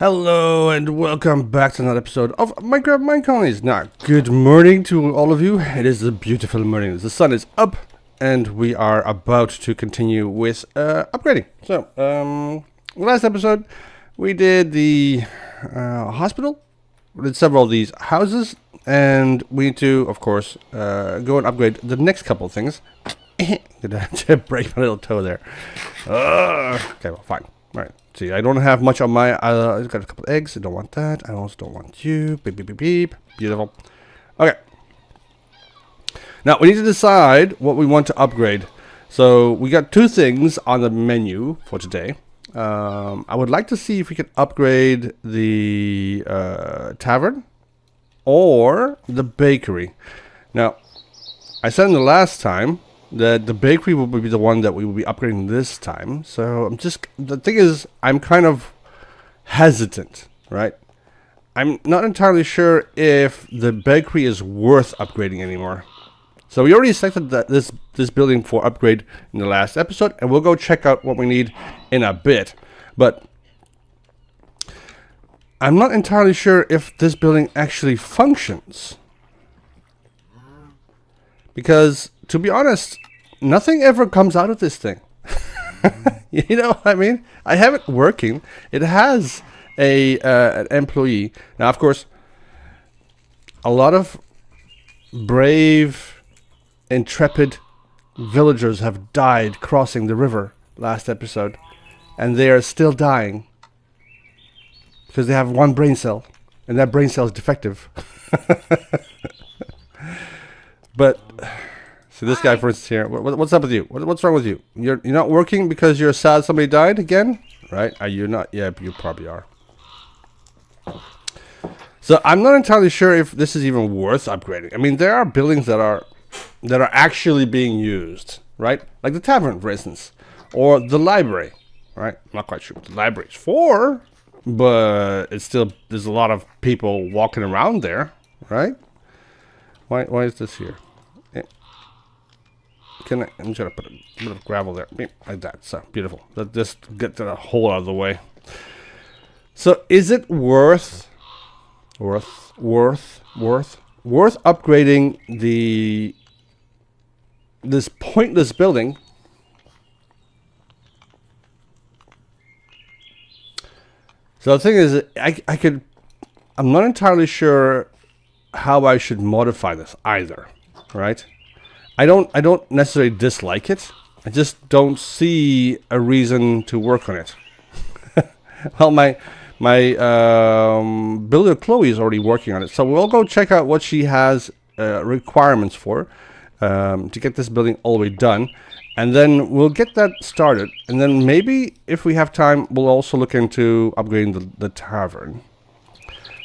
Hello and welcome back to another episode of Minecraft Minecolonies. Now, good morning to all of you. It is a beautiful morning. The sun is up and we are about to continue with upgrading. So, last episode we did the hospital. We did several of these houses and we need to, of course, go and upgrade the next couple of things. Gonna have to break my little toe there. Okay, well, fine. All right. See, I don't have much on my. I've got a couple of eggs. I don't want that. I also don't want you. Beep, beep, beep, beep. Beautiful. Okay. Now, we need to decide what we want to upgrade. So, we got two things on the menu for today. I would like to see if we can upgrade the tavern or the bakery. Now, I said in the last time that the bakery will be the one that we will be upgrading this time. So the thing is, I'm kind of hesitant, right? I'm not entirely sure if the bakery is worth upgrading anymore. So we already selected this building for upgrade in the last episode, and we'll go check out what we need in a bit. But I'm not entirely sure if this building actually functions. Because, to be honest, nothing ever comes out of this thing. You know what I mean? I have it working. It has an employee. Now, of course, a lot of brave, intrepid villagers have died crossing the river last episode. And they are still dying. Because they have one brain cell. And that brain cell is defective. But, see this guy for instance here. What's up with you? What's wrong with you? You're not working because you're sad somebody died again? Right? Are you not? Yeah, you probably are. So I'm not entirely sure if this is even worth upgrading. I mean, there are buildings that are actually being used, right? Like the tavern, for instance. Or the library, right? I'm not quite sure what the library is for, but it's still, there's a lot of people walking around there, right? Why is this here? I'm just gonna put a bit of gravel there, like that. So beautiful. Let's just get the hole out of the way. So is it worth upgrading this pointless building? So the thing is, I'm not entirely sure how I should modify this either, right? I don't necessarily dislike it. I just don't see a reason to work on it. Well, my builder Chloe is already working on it, so we'll go check out what she has requirements for to get this building all the way done, and then we'll get that started. And then maybe if we have time, we'll also look into upgrading the tavern.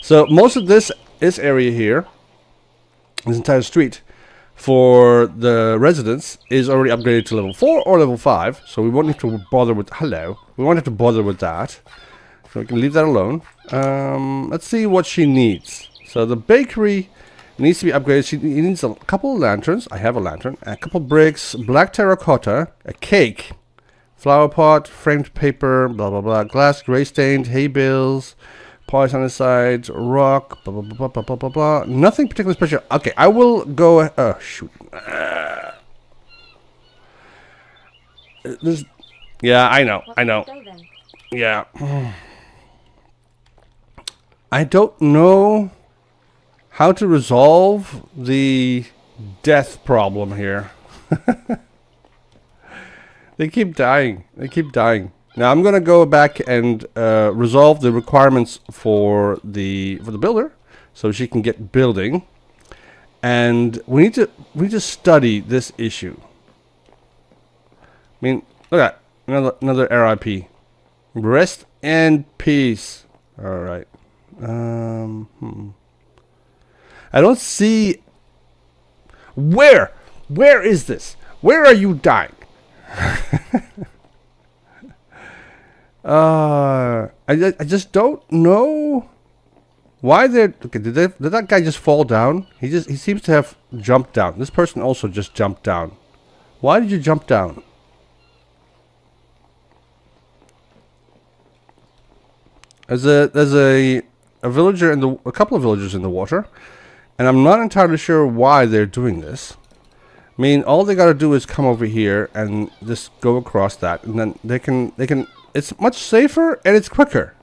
So most of this area here, this entire street, for the residents is already upgraded to level 4 or level 5, so we won't have to bother with we won't have to bother with that, so we can leave that alone. Let's see what she needs. So the bakery needs to be upgraded. She needs a couple of lanterns. I have a lantern, a couple bricks, black terracotta, a cake, flower pot, framed paper, blah blah blah, glass, gray stained, hay bales, polish on the sides, rock, blah, blah, blah, blah, blah, blah, blah. Nothing particularly special. Okay, I will go... Oh, shoot. Yeah, I know. Yeah. I don't know how to resolve the death problem here. They keep dying. Now I'm gonna go back and resolve the requirements for the builder, so she can get building. And we need to study this issue. I mean, look at another RIP. Rest in peace. All right. I don't see. Where is this? Where are you dying? I just don't know why they're... Okay, did that guy just fall down? He seems to have jumped down. This person also just jumped down. Why did you jump down? There's a villager a couple of villagers in the water, and I'm not entirely sure why they're doing this. I mean, all they gotta do is come over here and just go across that, and then they can. It's much safer and it's quicker.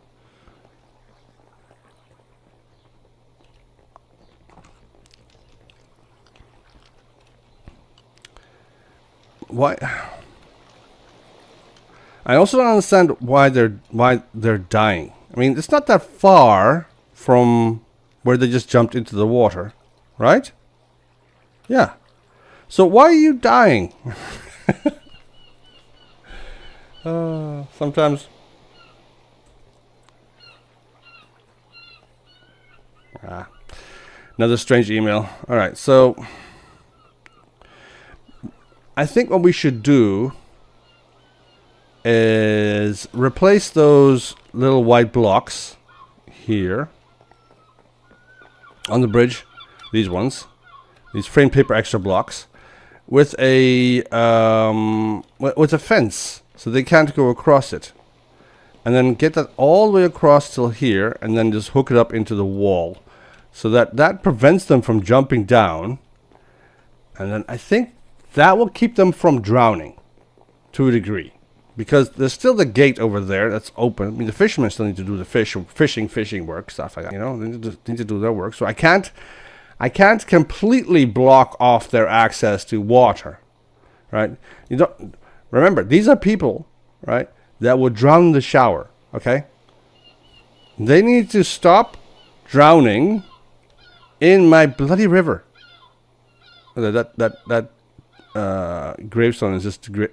Why? I also don't understand why they're dying. I mean, it's not that far from where they just jumped into the water, right? Yeah. So why are you dying? Sometimes. Another strange email. All right, so I think what we should do is replace those little white blocks here on the bridge, these ones, these frame paper extra blocks, with a fence, so they can't go across it, and then get that all the way across till here, and then just hook it up into the wall, so that prevents them from jumping down, and then I think that will keep them from drowning to a degree. Because there's still the gate over there that's open. I mean, the fishermen still need to do the fishing work, stuff like that. You know, they need to do their work. So I can't completely block off their access to water, right? You don't remember, these are people, right, that would drown in the shower. Okay, they need to stop drowning in my bloody river. That gravestone is just great.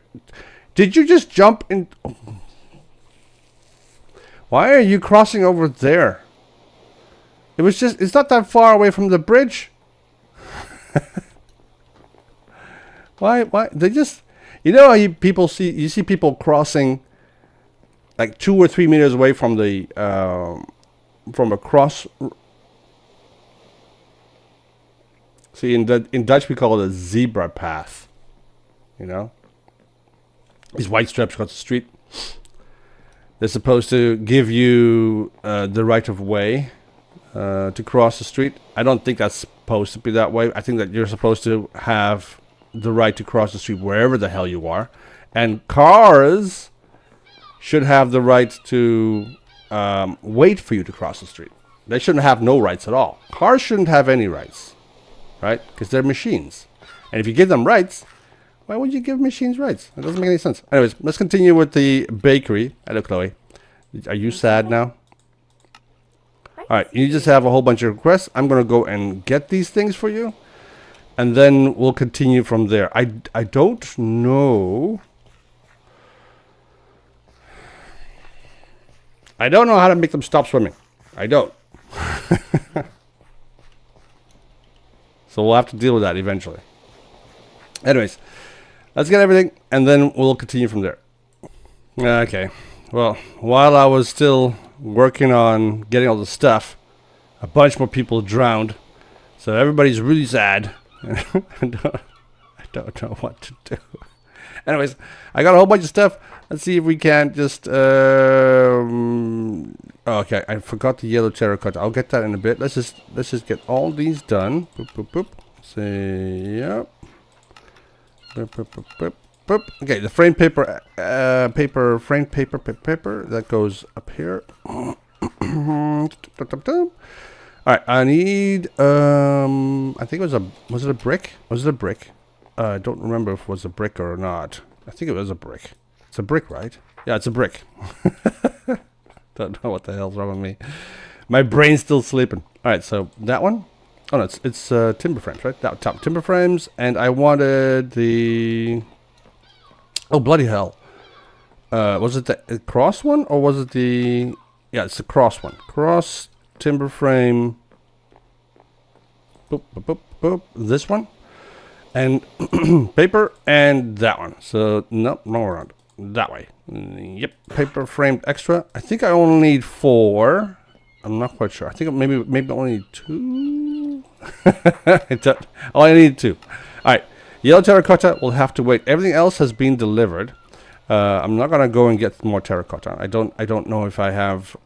Did you just jump in? Oh. Why are you crossing over there? It's not that far away from the bridge. Why? They just, you know how you see people crossing like 2 or 3 meters away from a cross. See, in Dutch we call it a zebra path. You know? These white stripes across the street. They're supposed to give you the right of way to cross the street. I don't think that's supposed to be that way. I think that you're supposed to have the right to cross the street wherever the hell you are. And cars should have the right to wait for you to cross the street. They shouldn't have no rights at all. Cars shouldn't have any rights, right? Because they're machines. And if you give them rights, why would you give machines rights? That doesn't make any sense. Anyways, let's continue with the bakery. Hello, Chloe. Are you sad now? Alright, you just have a whole bunch of requests. I'm going to go and get these things for you. And then we'll continue from there. I don't know. I don't know how to make them stop swimming. I don't. So we'll have to deal with that eventually. Anyways. Let's get everything, and then we'll continue from there. Okay. Well, while I was still working on getting all the stuff, a bunch more people drowned. So everybody's really sad. I don't know what to do. Anyways, I got a whole bunch of stuff. Let's see if we can just... okay, I forgot the yellow terracotta. I'll get that in a bit. Let's just get all these done. Boop, boop, boop. See, yep. Okay, the frame paper, frame paper that goes up here. All right, I need. I think it was it a brick? Was it a brick? I don't remember if it was a brick or not. I think it was a brick. It's a brick, right? Yeah, it's a brick. Don't know what the hell's wrong with me. My brain's still sleeping. All right, so that one. Oh no, it's timber frames, right? That top timber frames, and I wanted the. Oh bloody hell! Was it the cross one or was it the? Yeah, it's the cross one. Cross timber frame. Boop boop boop boop. This one, and paper and that one. So nope, wrong around. That way. Yep, paper framed extra. I think I only need 4. I'm not quite sure. I think maybe I only need 2. Oh, I need 2. All right. Yellow terracotta will have to wait. Everything else has been delivered. I'm not gonna go and get more terracotta. I don't know if I have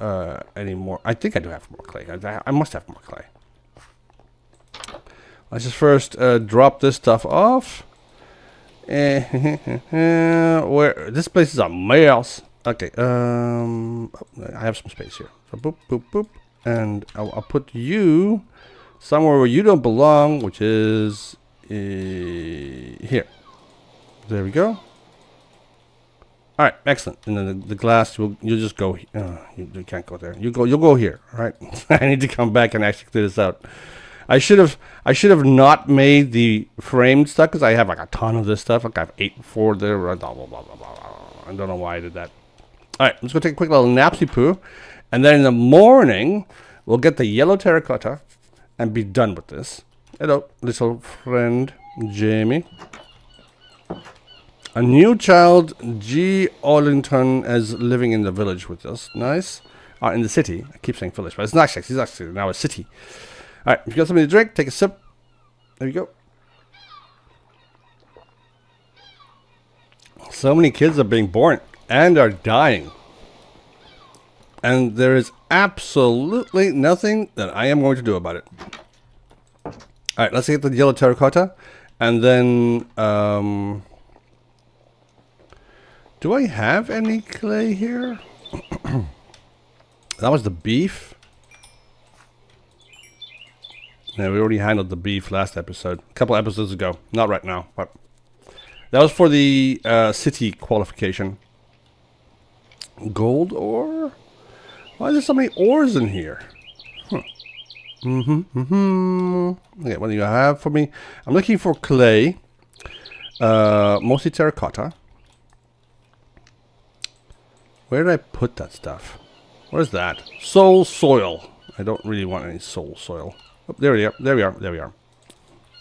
any more. I think I do have more clay. I must have more clay. Let's just first drop this stuff off. Where this place is a mess. Okay. I have some space here. So boop boop boop, and I'll put you somewhere where you don't belong, which is here. There we go. All right, excellent. And then the glass, you'll just go. You can't go there. You'll go here. All right. I need to come back and actually clear this out. I should have not made the framed stuff because I have like a ton of this stuff. Like I have 4 there. Blah, blah, blah, blah, blah. I don't know why I did that. All right, let's go take a quick little napsy poo, and then in the morning we'll get the yellow terracotta and be done with this. Hello, little friend Jamie. A new child, G. Arlington, is living in the village with us. Nice. In the city. I keep saying village, but it's not actually. It's actually now a city. All right, if you got something to drink, take a sip. There you go. So many kids are being born and are dying. And there is absolutely nothing that I am going to do about it. All right, let's get the yellow terracotta. And then, do I have any clay here? That was the beef. Yeah, we already handled the beef last episode. A couple episodes ago. Not right now, but that was for the city qualification. Gold ore? Why are there so many ores in here? Okay, what do you have for me? I'm looking for clay. Mostly terracotta. Where did I put that stuff? What is that? Soul soil. I don't really want any soul soil. Oh, there we are. There we are. There we are.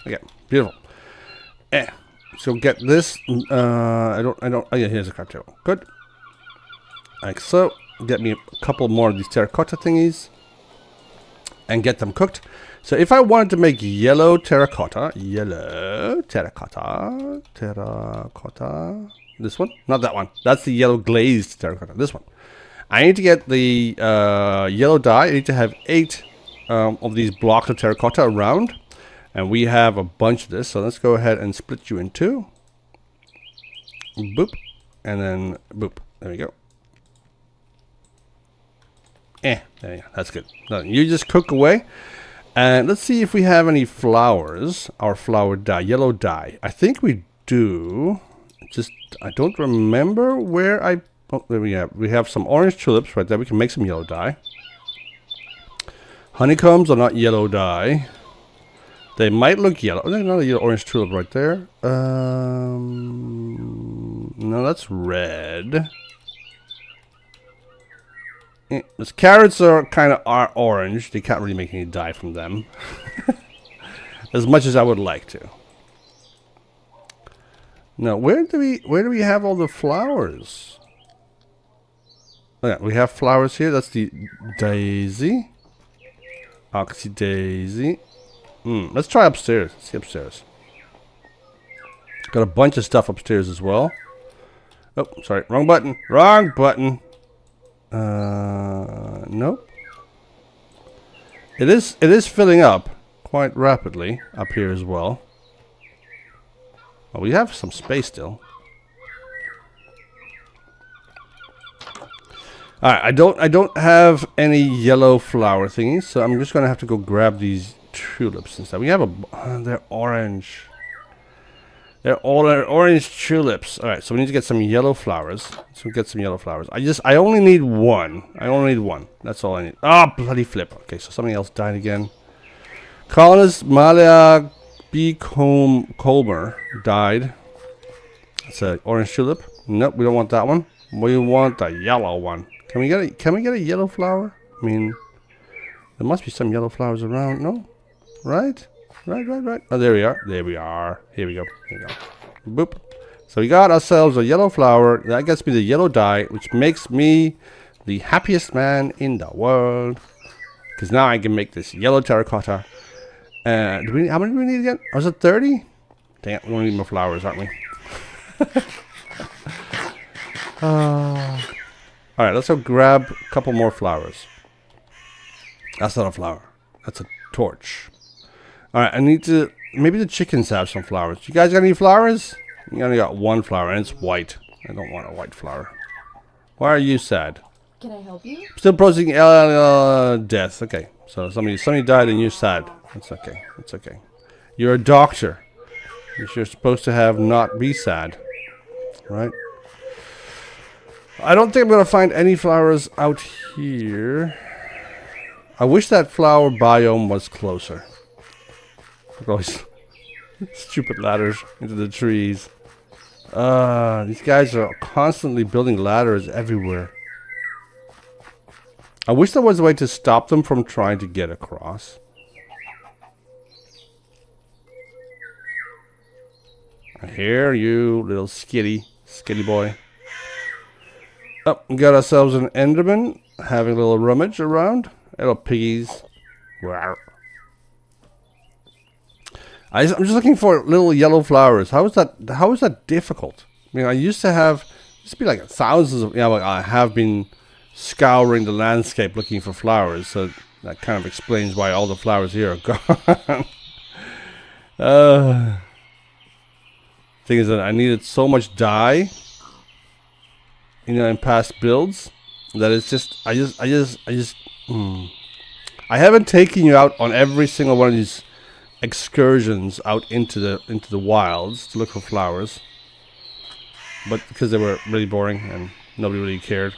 Okay, beautiful. So get this. I don't. Oh yeah, here's a crap table. Good. Like so. Get me a couple more of these terracotta thingies, and get them cooked. So if I wanted to make yellow terracotta, this one, not that one. That's the yellow glazed terracotta. This one. I need to get the yellow dye. I need to have 8 of these blocks of terracotta around, and we have a bunch of this. So let's go ahead and split you in 2. Boop, and then boop. There we go. There you go. That's good. No, you just cook away, and let's see if we have any flowers. Our flower dye, yellow dye. I think we do. Just I don't remember where I. Oh, there we have. We have some orange tulips right there. We can make some yellow dye. Honeycombs are not yellow dye. They might look yellow. There's another yellow orange tulip right there. No, that's red. Those carrots are kind of orange. They can't really make any dye from them. As much as I would like to. Now, where do we have all the flowers? Oh, yeah, we have flowers here. That's the daisy. Oxy daisy. Let's try upstairs. Let's see upstairs. Got a bunch of stuff upstairs as well. Oh, sorry. Wrong button. Wrong button. Nope. It is filling up quite rapidly up here as well. Well, we have some space still. Alright, I don't have any yellow flower thingies, so I'm just gonna have to go grab these tulips instead. We have they're orange. They're all orange tulips. Alright, so we need to get some yellow flowers. So we get some yellow flowers. I only need 1. I only need 1. That's all I need. Ah, oh, bloody flip. Okay, so something else died again. Colonist Malia B. Colmer died. That's an orange tulip. Nope, we don't want that one. We want the yellow one. Can we get a yellow flower? I mean, there must be some yellow flowers around. No? Right? Right. Oh, there we are. There we are. Here we go. Here we go. Boop. So we got ourselves a yellow flower. That gets me the yellow dye, which makes me the happiest man in the world. Because now I can make this yellow terracotta. How many do we need again? Was it 30? Dang it, we don't need more flowers, aren't we? Alright, let's go grab a couple more flowers. That's not a flower. That's a torch. Alright, I need to... Maybe the chickens have some flowers. You guys got any flowers? You only got one flower, and it's white. I don't want a white flower. Why are you sad? Can I help you? Still processing death. Okay, so somebody died and you're sad. That's okay. That's okay. You're a doctor. You're supposed to have not be sad, right? I don't think I'm gonna find any flowers out here. I wish that flower biome was closer. Look at all these stupid ladders into the trees. These guys are constantly building ladders everywhere. I wish there was a way to stop them from trying to get across. Here, you little skitty boy. Oh, we got ourselves an Enderman having a little rummage around. Little piggies. Rawr. I'm just looking for little yellow flowers. How is that difficult? I mean, I used to be like thousands of, I have been scouring the landscape looking for flowers, so that kind of explains why all the flowers here are gone. Thing is that I needed so much dye, in past builds, that it's just, I haven't taken you out on every single one of these excursions out into the wilds to look for flowers, but because they were really boring and nobody really cared.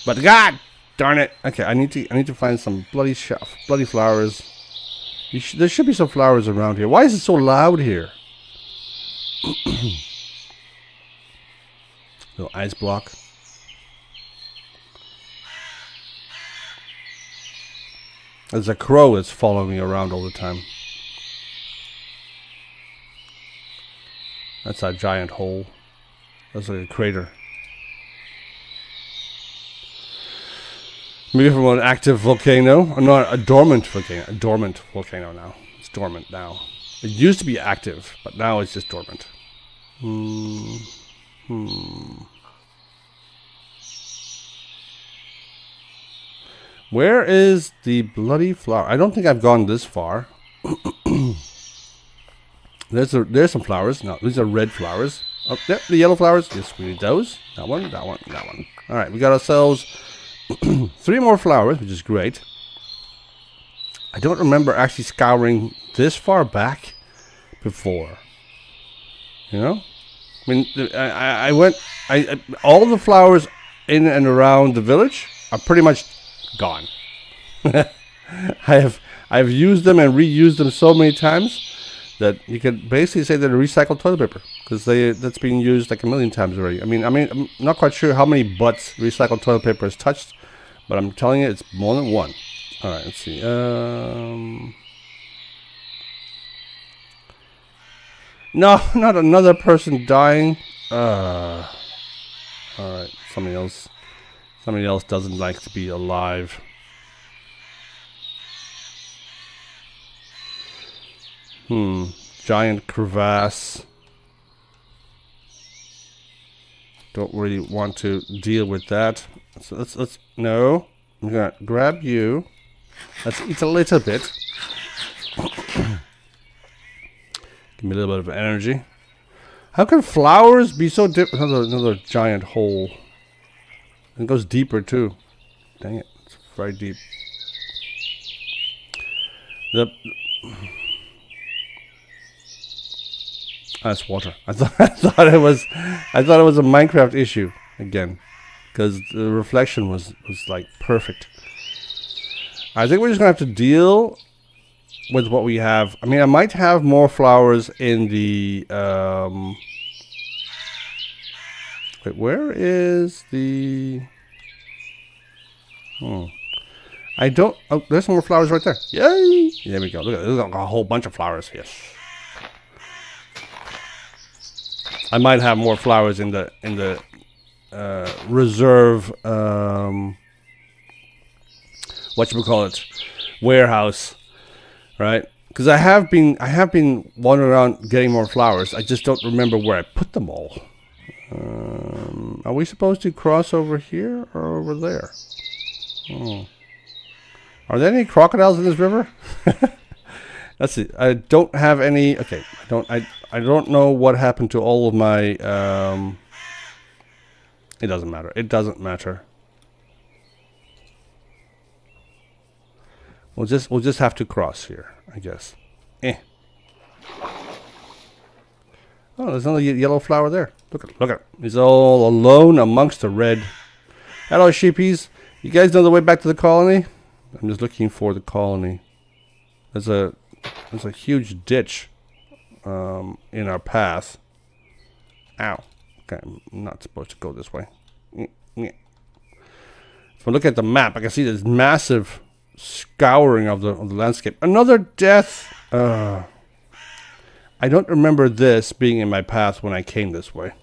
But God darn it! Okay, I need to find some bloody flowers. There should be some flowers around here. Why is it so loud here? Little ice block. There's a crow that's following me around all the time. That's a giant hole. That's like a crater. Maybe from an active volcano. Not a dormant volcano. A dormant volcano now. It's dormant now. It used to be active, but now it's just dormant. Where is the bloody flower? I don't think I've gone this far. There's some flowers. No, these are red flowers. Oh, there, the yellow flowers. Yes, we need those. That one. All right, we got ourselves 3 more flowers, which is great. I don't remember actually scouring this far back before. I mean, I went. All the flowers in and around the village are pretty much gone. I've used them and reused them so many times that you could basically say they're recycled toilet paper, because that's been used like a million times already. I mean, I'm not quite sure how many butts recycled toilet paper has touched, but I'm telling you, it's more than one. All right, let's see. No, not another person dying. All right, somebody else doesn't like to be alive. Giant crevasse. Don't really want to deal with that. So let's no. I'm gonna grab you. Let's eat a little bit. Give me a little bit of energy. How can flowers be so different? Another giant hole. It goes deeper too. Dang it! It's very deep. That's water. I thought it was a Minecraft issue again, because the reflection was like perfect. I think we're just gonna have to deal with what we have. I mean, I might have more flowers in the wait, where is the I don't. Oh, there's more flowers right there. Yay! There we go. Look at, there's a whole bunch of flowers. Yes. I might have more flowers in the reserve whatchamacallit, warehouse, right? Because I have been wandering around getting more flowers. I just don't remember where I put them all. Are we supposed to cross over here or over there? Oh. Are there any crocodiles in this river? Let's see. I don't have any. Okay, I don't know what happened to all of my. It doesn't matter. It doesn't matter. We'll just have to cross here, I guess. Oh, there's another yellow flower there. Look at it. He's all alone amongst the red. Hello, sheepies. You guys know the way back to the colony? I'm just looking for the colony. There's a huge ditch in our path. Ow. Okay, I'm not supposed to go this way. If I look at the map, I can see this massive scouring of the landscape. Another death. I don't remember this being in my path when I came this way.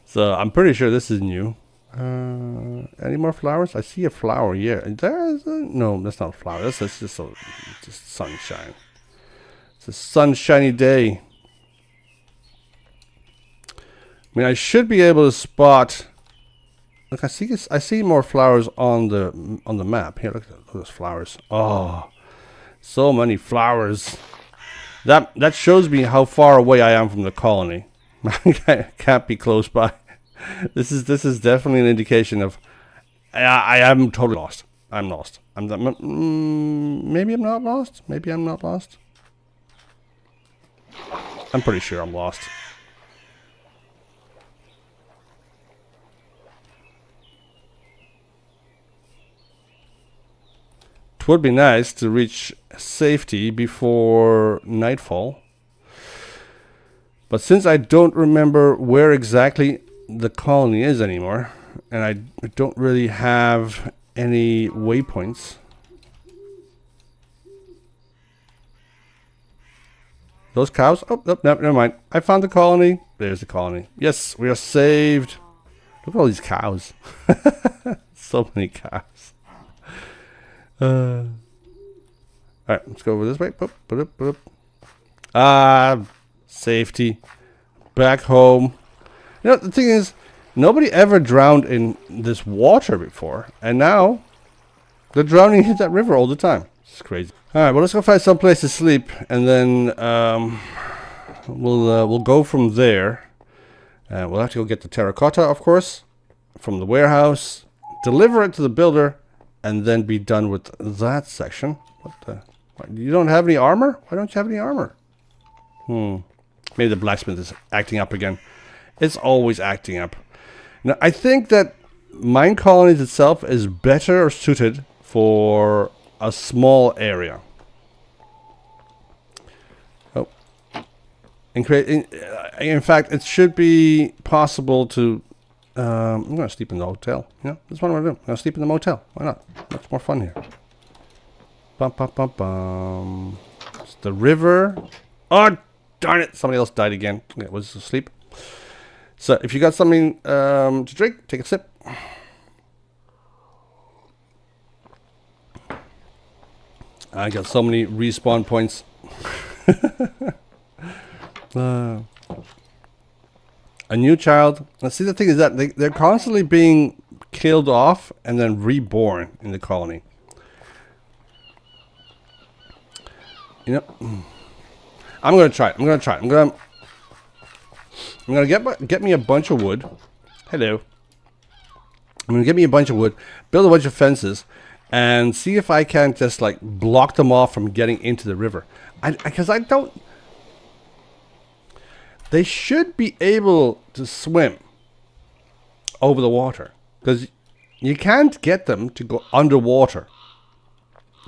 So I'm pretty sure this is new. Any more flowers? I see a flower. Yeah, no, that's not a flower. That's just sunshine. It's a sunshiny day. I mean, I should be able to spot. Look, I see more flowers on the map. Here, look at those flowers. Oh, so many flowers. That shows me how far away I am from the colony. I can't be close by. This is definitely an indication of I am totally lost. I'm lost. Maybe I'm not lost. Maybe I'm not lost. I'm pretty sure I'm lost. It would be nice to reach safety before nightfall. But since I don't remember where exactly the colony is anymore, and I don't really have any waypoints. Those cows? Oh, no, never mind. I found the colony. There's the colony. Yes, we are saved. Look at all these cows. So many cows. Alright, let's go over this way. Boop, boop, boop. Safety. Back home. You know, the thing is, nobody ever drowned in this water before. And now, they're drowning in that river all the time. It's crazy. Alright, well, let's go find some place to sleep. And then, we'll go from there. We'll have to go get the terracotta, of course, from the warehouse. Deliver it to the builder. And then be done with that section. What, you don't have any armor? Why don't you have any armor? Maybe the blacksmith is acting up again. It's always acting up. Now, I think that Minecolonies itself is better suited for a small area. Oh. In fact, it should be possible to... I'm going to sleep in the hotel. Yeah, that's what I'm going to do. I'm going to sleep in the motel. Why not? Much more fun here. Bum, bum, bum, bum. It's the river. Oh, darn it. Somebody else died again. Okay, was asleep. So, if you got something to drink, take a sip. I got so many respawn points. A new child. Now, see, the thing is that they're constantly being killed off and then reborn in the colony. You know, I'm gonna try it. I'm gonna get me a bunch of wood. Hello. I'm gonna get me a bunch of wood, build a bunch of fences, and see if I can just like block them off from getting into the river. Because I don't. They should be able to swim over the water. Because you can't get them to go underwater.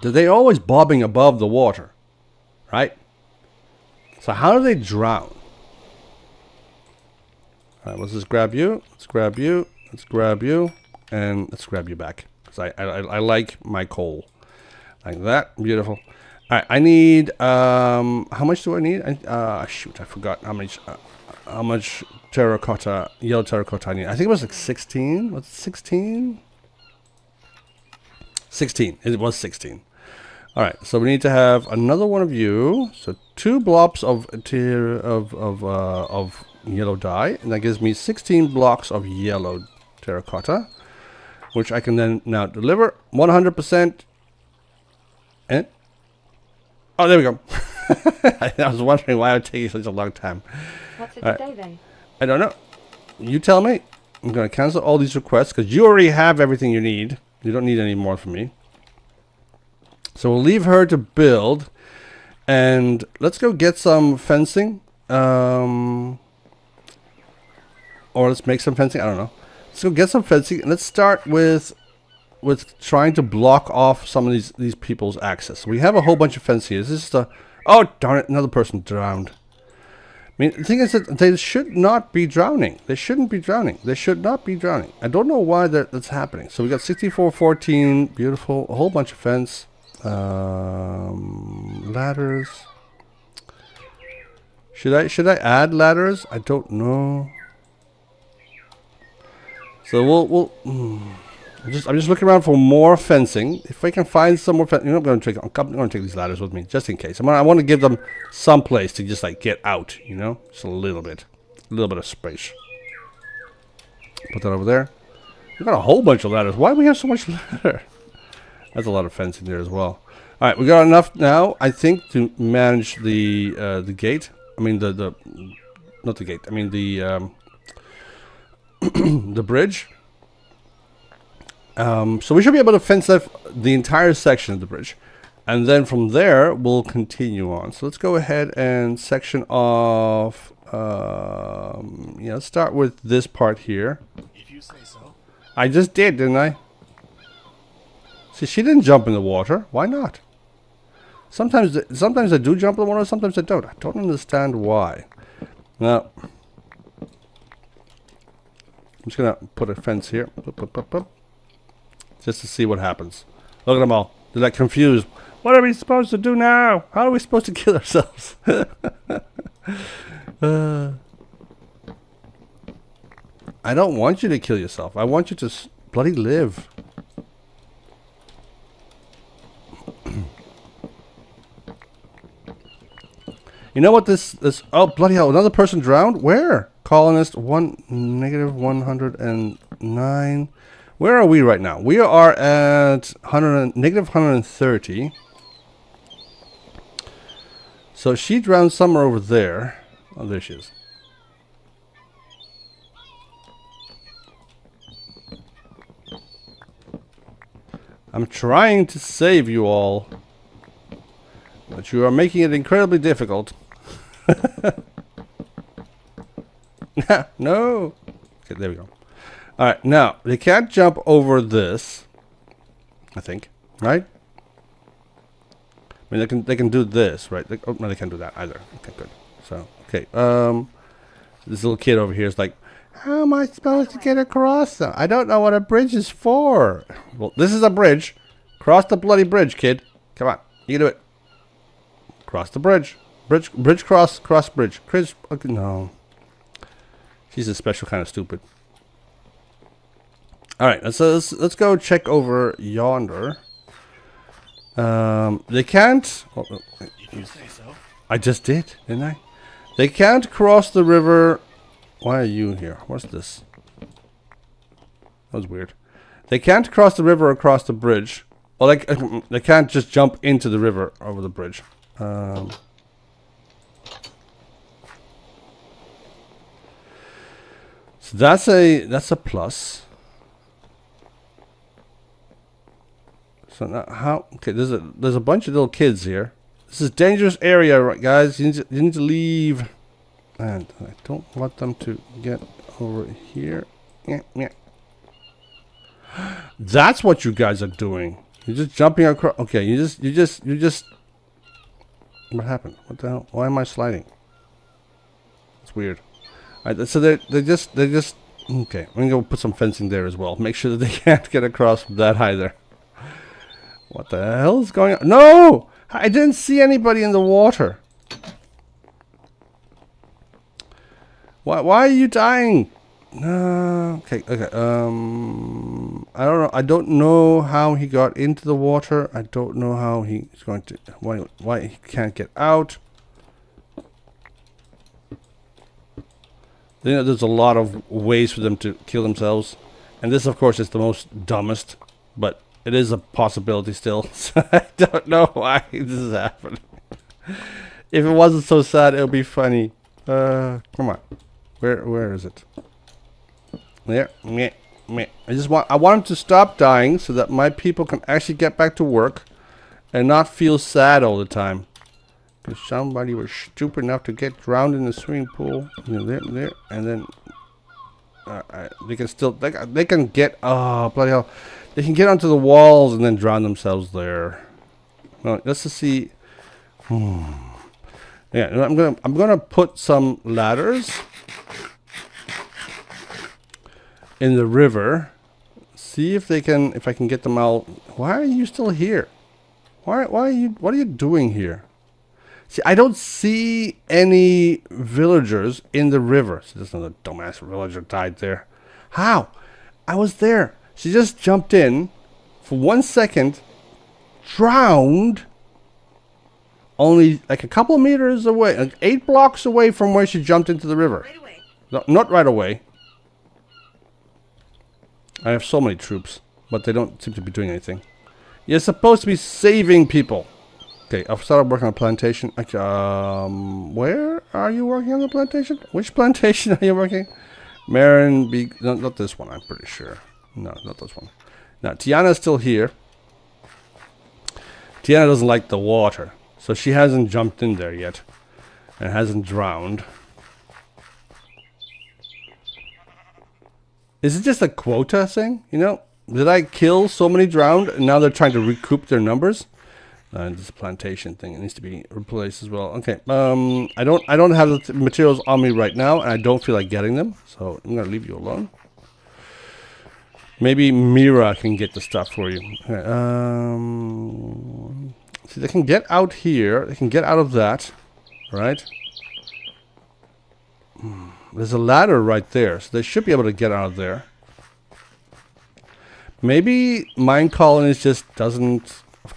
They're always bobbing above the water. Right? So how do they drown? Alright, let's just grab you. Let's grab you. Let's grab you. And let's grab you back. Because I like my coal. Like that. Beautiful. Alright, I need, how much do I need? Shoot, I forgot how much terracotta, yellow terracotta I need. I think it was like 16. Was it 16? 16. It was 16. Alright, so we need to have another one of you. So 2 blobs of yellow dye, and that gives me 16 blocks of yellow terracotta, which I can then now deliver 100%. And oh, there we go. I was wondering why it would take you such a long time. What's for today then? I don't know. You tell me. I'm going to cancel all these requests because you already have everything you need. You don't need any more from me. So we'll leave her to build. And let's go get some fencing. Or let's make some fencing. I don't know. Let's go get some fencing. And let's start with trying to block off some of these people's access. We have a whole bunch of fence here. This is the... Oh, darn it. Another person drowned. I mean, the thing is that they should not be drowning. They shouldn't be drowning. They should not be drowning. I don't know why that's happening. So we got 6414, beautiful, a whole bunch of fence, ladders. Should I add ladders? I don't know. So I'm just looking around for more fencing. If I can find some more fencing, I'm going to take these ladders with me just in case. I want to give them some place to just like get out, just a little bit of space. Put that over there. We got a whole bunch of ladders. Why do we have so much ladder? That's a lot of fencing there as well. All right, we got enough now, I think, to manage the gate. I mean not the gate. I mean the the bridge. So we should be able to fence off the entire section of the bridge. And then from there, we'll continue on. So let's go ahead and section off. Let's start with this part here. If you say so. I just did, didn't I? See, she didn't jump in the water. Why not? Sometimes I do jump in the water, sometimes I don't. I don't understand why. Now, I'm just going to put a fence here. Just to see what happens. Look at them all. They're like confused. What are we supposed to do now? How are we supposed to kill ourselves? I don't want you to kill yourself. I want you to bloody live. You know what this... Oh, bloody hell. Another person drowned? Where? Colonist negative 109... Where are we right now? We are at negative 130. So she drowned somewhere over there. Oh, there she is. I'm trying to save you all. But you are making it incredibly difficult. No. Okay, there we go. Alright, now, they can't jump over this, I think, right? I mean, they can do this, right? Oh, no, they can't do that either. Okay, good. So, okay, this little kid over here is like, how am I supposed to get across them? I don't know what a bridge is for. Well, this is a bridge. Cross the bloody bridge, kid. Come on, you can do it. Cross the bridge. Bridge cross bridge. Chris, okay, no. She's a special kind of stupid. All right, let's go check over yonder. They can't. Oh, If you say so. I just did, didn't I? They can't cross the river. Why are you here? What's this? That was weird. They can't cross the river across the bridge. Well, they can't just jump into the river over the bridge. So that's a plus. So now how? Okay, there's a bunch of little kids here. This is a dangerous area, right, guys. You need to leave. And I don't want them to get over here. Yeah. That's what you guys are doing. You're just jumping across. Okay, you just. What happened? What the hell? Why am I sliding? It's weird. All right, so they just. Okay, I'm gonna go put some fencing there as well. Make sure that they can't get across from that either. What the hell is going on? No! I didn't see anybody in the water. Why are you dying? No. Okay. I don't know. I don't know how he got into the water. I don't know how he's going to. Why he can't get out. You know, there's a lot of ways for them to kill themselves. And this, of course, is the most dumbest. But it is a possibility still. So I don't know why this is happening. If it wasn't so sad, it would be funny. Come on. Where is it? There. Meh. Meh. I want him to stop dying so that my people can actually get back to work and not feel sad all the time. Because somebody was stupid enough to get drowned in the swimming pool. You know, there, and then they can still they can get bloody hell, they can get onto the walls and then drown themselves there. No, let's just see. Yeah, I'm gonna put some ladders in the river. See if I can get them out. Why are you still here? Why are you? What are you doing here? See, I don't see any villagers in the river. So there's another dumbass villager died there. How? I was there. She just jumped in for 1 second, drowned, only like a couple of meters away, like 8 blocks away from where she jumped into the river. Right away. No, not right away. I have so many troops, but they don't seem to be doing anything. You're supposed to be saving people. Okay, I've started working on a plantation. Where are you working on the plantation? Which plantation are you working? Marin, not this one, I'm pretty sure. No, not this one. Now, Tiana's still here. Tiana doesn't like the water, so she hasn't jumped in there yet. And hasn't drowned. Is it just a quota thing? You know, did I kill so many drowned and now they're trying to recoup their numbers? This plantation thing, it needs to be replaced as well. Okay, I don't have the materials on me right now, and I don't feel like getting them, so I'm gonna leave you alone. Maybe Mira can get the stuff for you. Okay, see, they can get out here. They can get out of that, right? There's a ladder right there, so they should be able to get out of there. Maybe Minecolonies just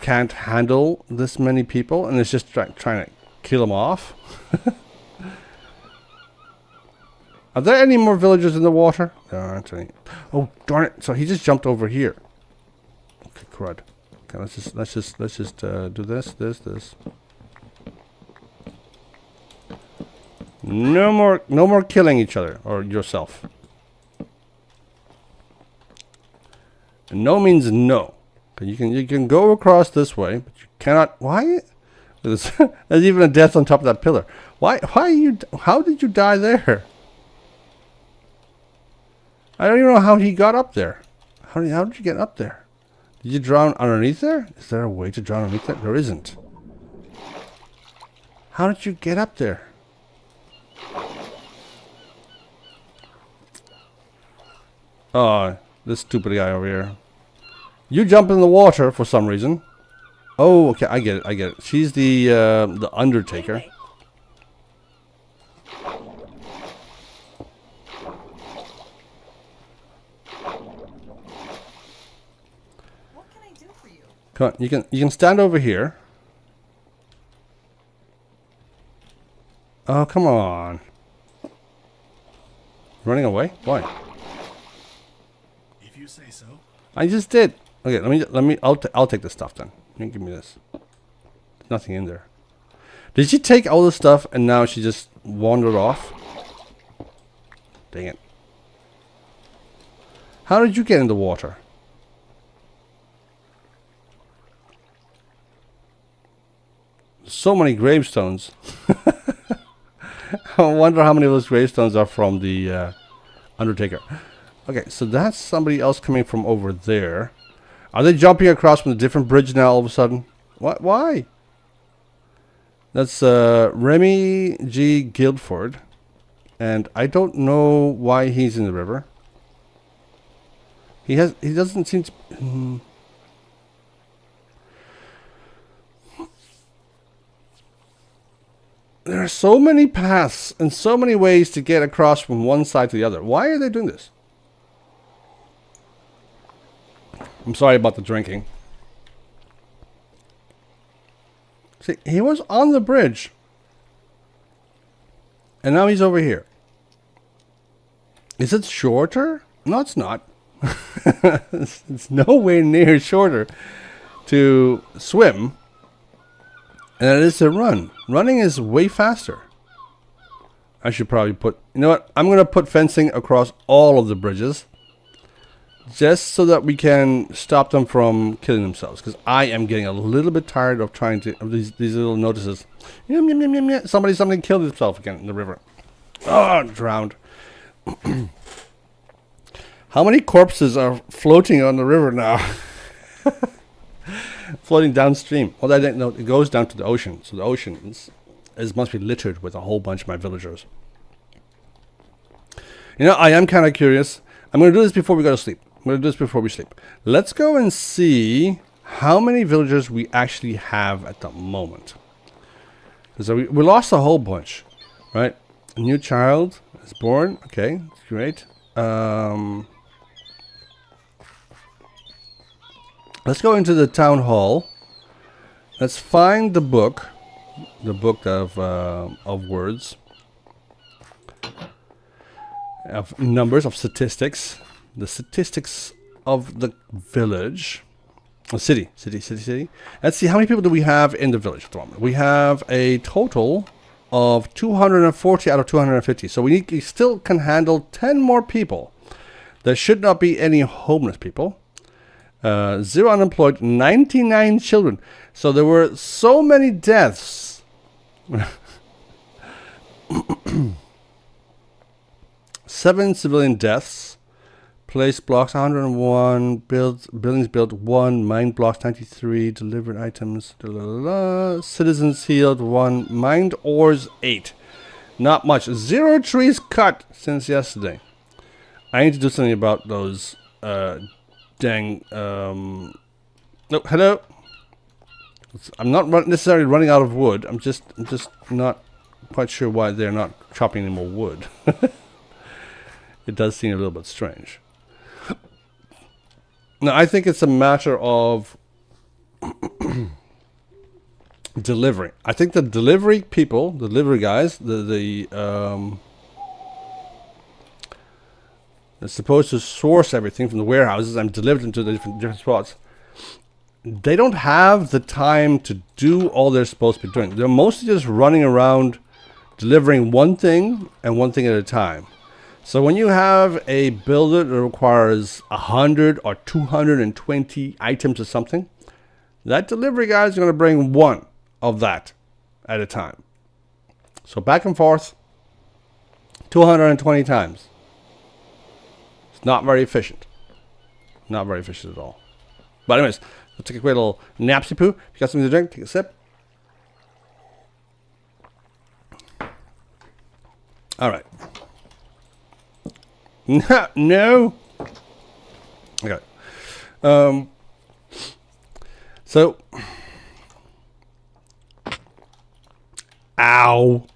can't handle this many people, and it's just trying to kill them off. Are there any more villagers in the water? There aren't any. Oh darn it! So he just jumped over here. Okay, crud. Okay, let's just do this. No more killing each other or yourself. And no means no. Okay, you can go across this way, but you cannot. Why? There's even a death on top of that pillar. Why you? How did you die there? I don't even know how he got up there. How did you get up there? Did you drown underneath there? Is there a way to drown underneath there? There isn't. How did you get up there? Oh, this stupid guy over here. You jump in the water for some reason. Oh, okay, I get it. She's the Undertaker. What can I do for you? Come on, you can stand over here. Oh, come on. Running away? Why? If you say so. I just did. Okay, I'll take this stuff then. You can give me this. There's nothing in there. Did she take all the stuff and now she just wandered off? Dang it. How did you get in the water? So many gravestones. I wonder how many of those gravestones are from the Undertaker. Okay, so that's somebody else coming from over there. Are they jumping across from a different bridge now all of a sudden? What? Why? That's Remy G. Guildford. And I don't know why he's in the river. He doesn't seem to... There are so many paths and so many ways to get across from one side to the other. Why are they doing this? I'm sorry about the drinking. See, he was on the bridge. And now he's over here. Is it shorter? No, it's not. It's nowhere near shorter to swim than it is to run. Running is way faster. I should probably put... You know what? I'm going to put fencing across all of the bridges. Just so that we can stop them from killing themselves. Because I am getting a little bit tired of trying to... Of these little notices. Yum, yum, yum, yum, yum. Somebody killed himself again in the river. Oh, drowned. How many corpses are floating on the river now? Floating downstream. Well, I didn't know. It goes down to the ocean. So the ocean must be littered with a whole bunch of my villagers. You know, I am kind of curious. I'm going to do this before we go to sleep. I'm going to do this before we sleep. Let's go and see how many villagers we actually have at the moment. Because we lost a whole bunch, right? A new child is born. Okay, that's great. Let's go into the town hall. Let's find the book of words, of numbers, of statistics. The statistics of the village. Oh, city. Let's see, how many people do we have in the village at the moment? We have a total of 240 out of 250. So we still can handle 10 more people. There should not be any homeless people. 0 unemployed, 99 children. So there were so many deaths. 7 civilian deaths. Place blocks 101. Buildings built 1. Mine blocks 93. Delivered items. Citizens healed 1. Mined ores 8. Not much. 0 trees cut since yesterday. I need to do something about those dang. No, hello. I'm not necessarily running out of wood. I'm just not quite sure why they're not chopping any more wood. It does seem a little bit strange. Now, I think it's a matter of delivery. I think the delivery people, the delivery guys, they're supposed to source everything from the warehouses and deliver them to the different spots. They don't have the time to do all they're supposed to be doing. They're mostly just running around delivering one thing and one thing at a time. So when you have a builder that requires 100 or 220 items or something, that delivery guy is going to bring one of that at a time. So back and forth 220 times. It's not very efficient. Not very efficient at all. But anyways, let's take a quick little napsy poo. If you got something to drink, take a sip. All right. No. Okay. So. Ow.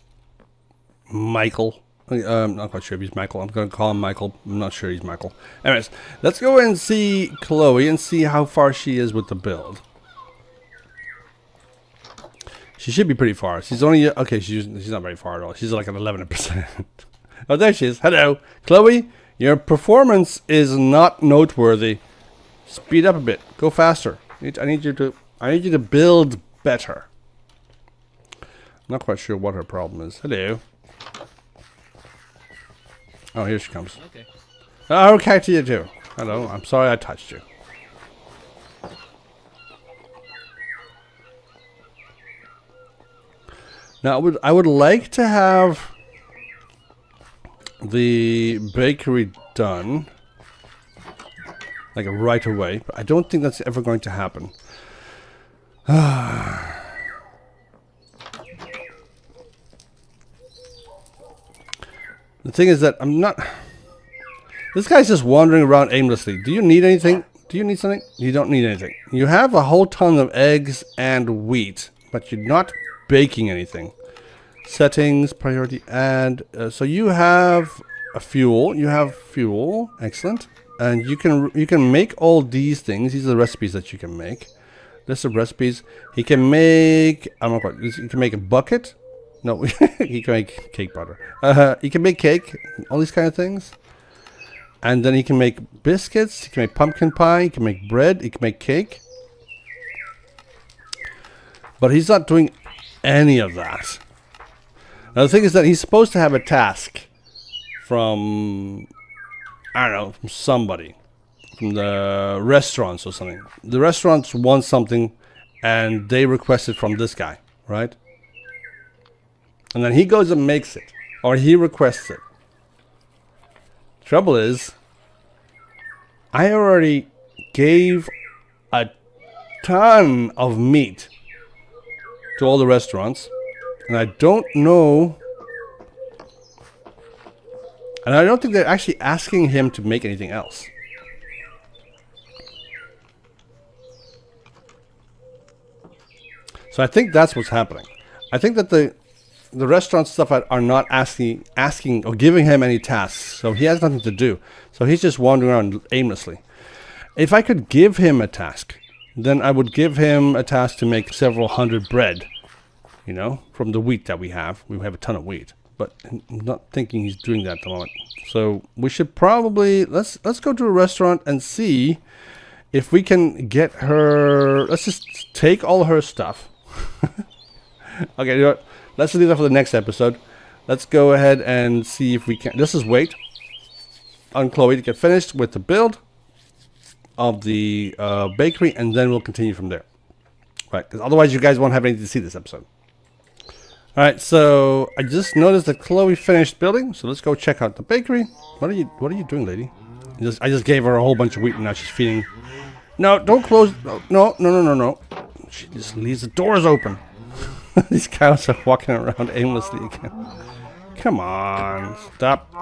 Michael. I'm not quite sure if he's Michael. I'm going to call him Michael. I'm not sure he's Michael. Anyways, let's go and see Chloe and see how far she is with the build. She should be pretty far. She's only... Okay, she's not very far at all. She's like at 11%. Oh, there she is. Hello. Chloe, your performance is not noteworthy. Speed up a bit. Go faster. I need you to build better. Not quite sure what her problem is. Hello. Oh, here she comes. Okay. Okay to you too. Hello. I'm sorry I touched you. Now, I would like to have the bakery done like right away, but I don't think that's ever going to happen. The thing is that I'm not... This guy's just wandering around aimlessly. Do you need anything? Do you need something? You don't need anything. You have a whole ton of eggs and wheat, but you're not baking anything. Settings, priority, add. So you have a fuel. You have fuel. Excellent. And you can make all these things. These are the recipes that you can make. List of recipes. He can make... I'm not quite... He can make a bucket. No, he can make cake butter. He can make cake. All these kind of things. And then he can make biscuits, he can make pumpkin pie, he can make bread, he can make cake. But he's not doing any of that. Now the thing is that he's supposed to have a task from, I don't know, from somebody. From the restaurants or something. The restaurants want something and they request it from this guy, right? And then he goes and makes it. Or he requests it. Trouble is, I already gave a ton of meat to all the restaurants, and I don't know, and I don't think they're actually asking him to make anything else. So I think that's what's happening. I think that the restaurant stuff are not asking or giving him any tasks, so he has nothing to do. So he's just wandering around aimlessly. If I could give him a task, then I would give him a task to make several hundred bread, you know, from the wheat that we have. We have a ton of wheat, but I'm not thinking he's doing that at the moment. So we should probably let's go to a restaurant and see if we can get her. Let's just take all her stuff. Okay, you know what? Let's leave that for the next episode. Let's go ahead and see if we can. This is wait on Chloe to get finished with the build of the bakery, and then we'll continue from there. Right, because otherwise you guys won't have anything to see this episode. All right, so I just noticed that Chloe finished building, so let's go check out the bakery. What are you doing, lady? I just gave her a whole bunch of wheat, and now she's feeding. No, don't close. No. She just leaves the doors open. These cows are walking around aimlessly again. Come on, stop.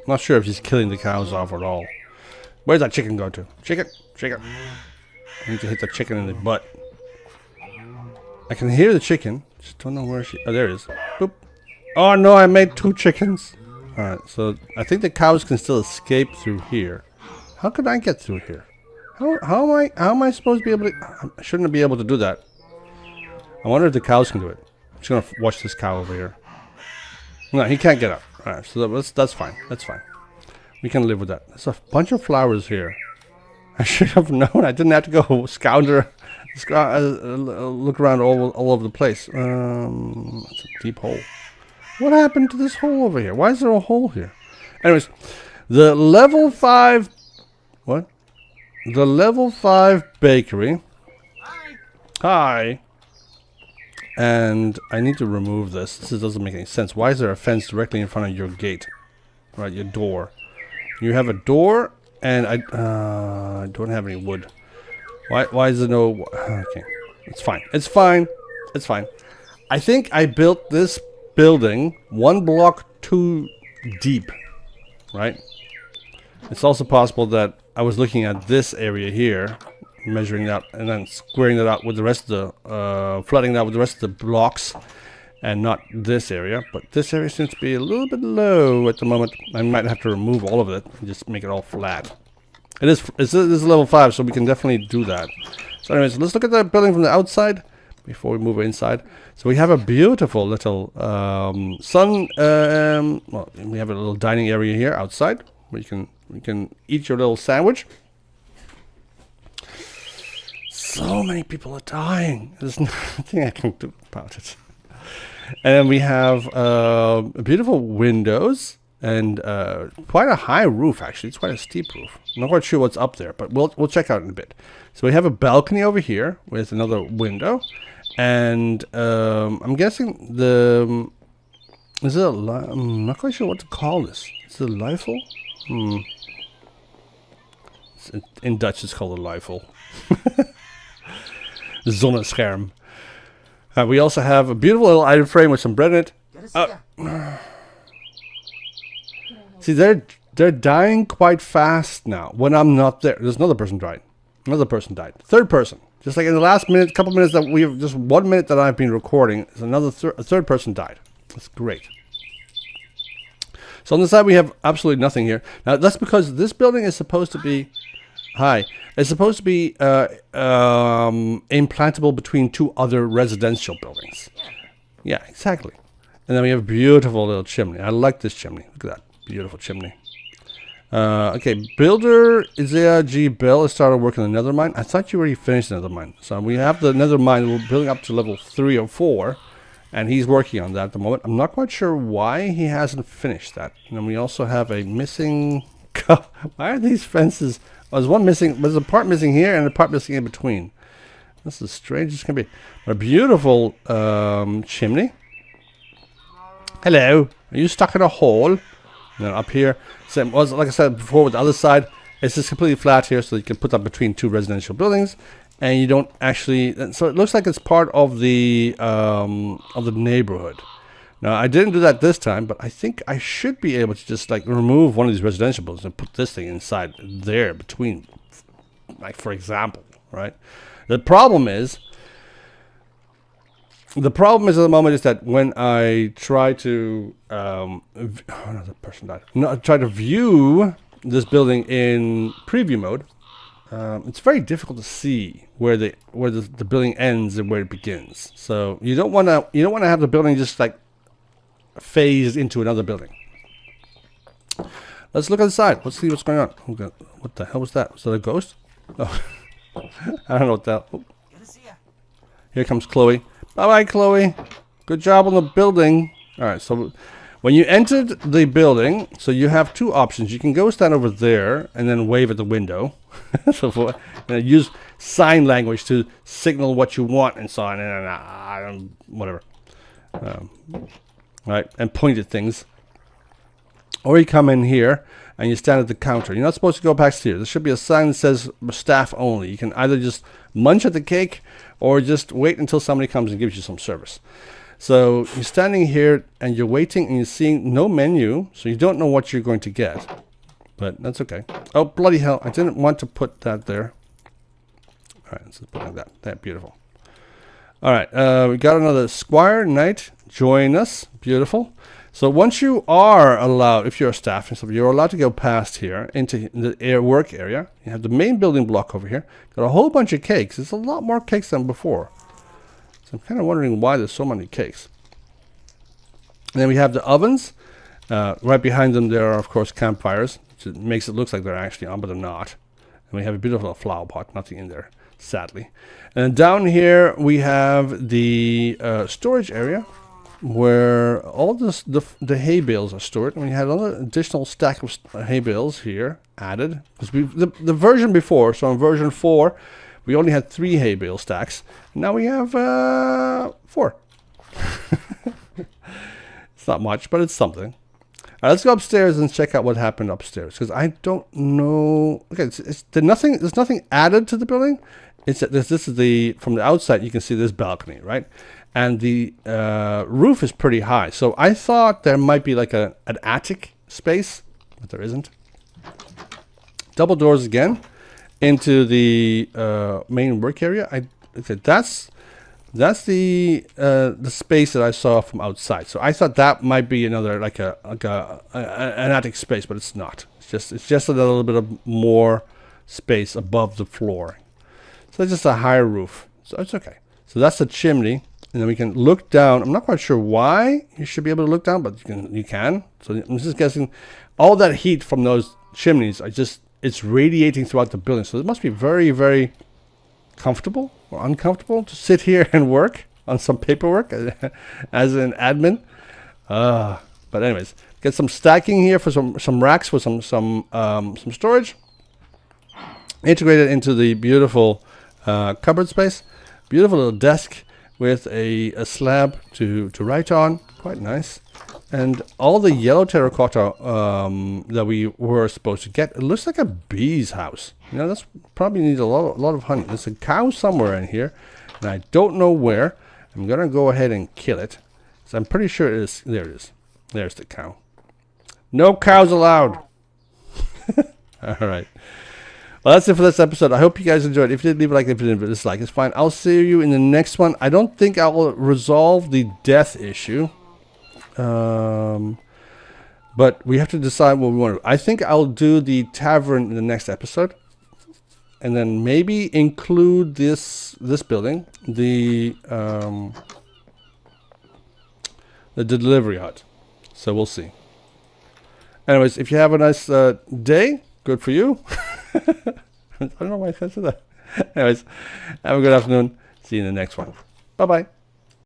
Not sure if she's killing the cows off at all. Where's that chicken go to? Chicken. I need to hit the chicken in the butt. I can hear the chicken. Just don't know where she... Oh, there it is. Boop. Oh no, I made 2 chickens. Alright, so I think the cows can still escape through here. How could I get through here? How am I supposed to be able to... I shouldn't be able to do that. I wonder if the cows can do it. I'm just gonna watch this cow over here. No, he can't get up. Alright, so that's fine. That's fine. We can live with that. There's a bunch of flowers here. I should have known. I didn't have to go look around all over the place. It's a deep hole. What happened to this hole over here? Why is there a hole here? Anyways, the level 5... What? The level 5 bakery. Hi. And I need to remove this. This doesn't make any sense. Why is there a fence directly in front of your gate? Right, your door. You have a door, and I don't have any wood. Why is there no... Okay. It's fine. It's fine. It's fine. I think I built this building 1 block too deep. Right? It's also possible that I was looking at this area here, measuring that, and then squaring that out with the rest of the... flooding that with the rest of the blocks, and not this area. But this area seems to be a little bit low at the moment. I might have to remove all of it and just make it all flat. This is level 5, so we can definitely do that. So anyways, let's look at the building from the outside before we move inside. So we have a beautiful little well, we have a little dining area here outside where you can eat your little sandwich. So many people are dying. There's nothing I can do about it. And then we have beautiful windows and quite a high roof, actually. It's quite a steep roof. I'm not quite sure what's up there, but we'll check out in a bit. So we have a balcony over here with another window. And I'm guessing the... Is it a... I'm not quite sure what to call this. Is it a Leifel? In Dutch, it's called a Leifel. Zonnescherm. We also have a beautiful little item frame with some bread in it. See, they're dying quite fast now. When I'm not there, there's another person died. Another person died. Third person. Just like in the last minute, couple minutes that we've just 1 minute that I've been recording, is another a third person died. That's great. So on the side we have absolutely nothing here. Now that's because this building is supposed to be it's supposed to be implantable between 2 other residential buildings. Yeah, exactly. And then we have a beautiful little chimney. I like this chimney. Look at that beautiful chimney. Okay, builder Isaiah G. Bell has started working on the nether mine. I thought you already finished the nether mine. So we have the nether mine. We're building up to level 3 or 4. And he's working on that at the moment. I'm not quite sure why he hasn't finished that. And then we also have a missing... Why are these fences... Oh, there's one missing... There's a part missing here and a part missing in between. This is strange as can be. A beautiful chimney. Hello. Are you stuck in a hole? And then up here... So it was, like I said before with the other side, it's just completely flat here, so you can put that between 2 residential buildings, and you don't actually. So it looks like it's part of the neighborhood. Now I didn't do that this time, but I think I should be able to just like remove one of these residential buildings and put this thing inside there between, like for example, right? The problem is at the moment is that when I try to another person died. No, I try to view this building in preview mode. It's very difficult to see where the building ends and where it begins. So you don't want to have the building just like phased into another building. Let's look inside. Let's see what's going on. What the hell was that? Was that a ghost? Oh, I don't know what that. Oh. Here comes Chloe. Bye-bye, Chloe. Good job on the building. All right, so when you entered the building, so you have 2 options. You can go stand over there and then wave at the window. So use sign language to signal what you want and so on, and whatever. Right, and point at things. Or you come in here and you stand at the counter. You're not supposed to go past here. There should be a sign that says staff only. You can either just munch at the cake or just wait until somebody comes and gives you some service. So you're standing here and you're waiting and you're seeing no menu, so you don't know what you're going to get. But that's okay. Oh, bloody hell. I didn't want to put that there. All right, let's just put it like that. That's beautiful. All right, we got another Squire Knight. Join us. Beautiful. So once you are allowed, if you're a staff and stuff, you're allowed to go past here into the work area. You have the main building block over here. Got a whole bunch of cakes. There's a lot more cakes than before. So I'm kind of wondering why there's so many cakes. And then we have the ovens. Right behind them there are, of course, campfires. Which makes it look like they're actually on, but they're not. And we have a beautiful flower pot. Nothing in there, sadly. And down here we have the storage area, where all the hay bales are stored, and we had another additional stack of hay bales here added because the version before, so in version 4 we only had 3 hay bale stacks. Now we have 4. It's not much, but it's something. All right, let's go upstairs and check out what happened upstairs, because I don't know. Okay, there's nothing added to the building. It's this is the from the outside you can see this balcony, right? And the roof is pretty high. So I thought there might be like an attic space, but there isn't. Double doors again into the main work area. That's the space that I saw from outside. So I thought that might be another like an attic space, but it's not. It's just a little bit of more space above the floor. So it's just a higher roof. So it's okay. So that's the chimney. And then we can look down. I'm not quite sure why you should be able to look down, but you can. So I'm just guessing all that heat from those chimneys it's radiating throughout the building. So it must be very, very comfortable or uncomfortable to sit here and work on some paperwork as an admin. But anyways, get some stacking here for some racks for some storage. Integrated into the beautiful cupboard space. Beautiful little desk with a slab to write on. Quite nice. And all the yellow terracotta that we were supposed to get. It looks like a bee's house. You know, that's probably needs a lot of honey. There's a cow somewhere in here, and I don't know where. I'm gonna go ahead and kill it. So I'm pretty sure it is. There it is. There's the cow. No cows allowed. All right. Well, that's it for this episode. I hope you guys enjoyed. If you did, leave a like. If you didn't, dislike. It's fine. I'll see you in the next one. I don't think I will resolve the death issue. But we have to decide what we want to do. I think I'll do the tavern in the next episode. And then maybe include this building. The the delivery hut. So we'll see. Anyways, if you have a nice day, good for you. I don't know why I said that. Anyways, have a good afternoon. See you in the next one. Bye-bye.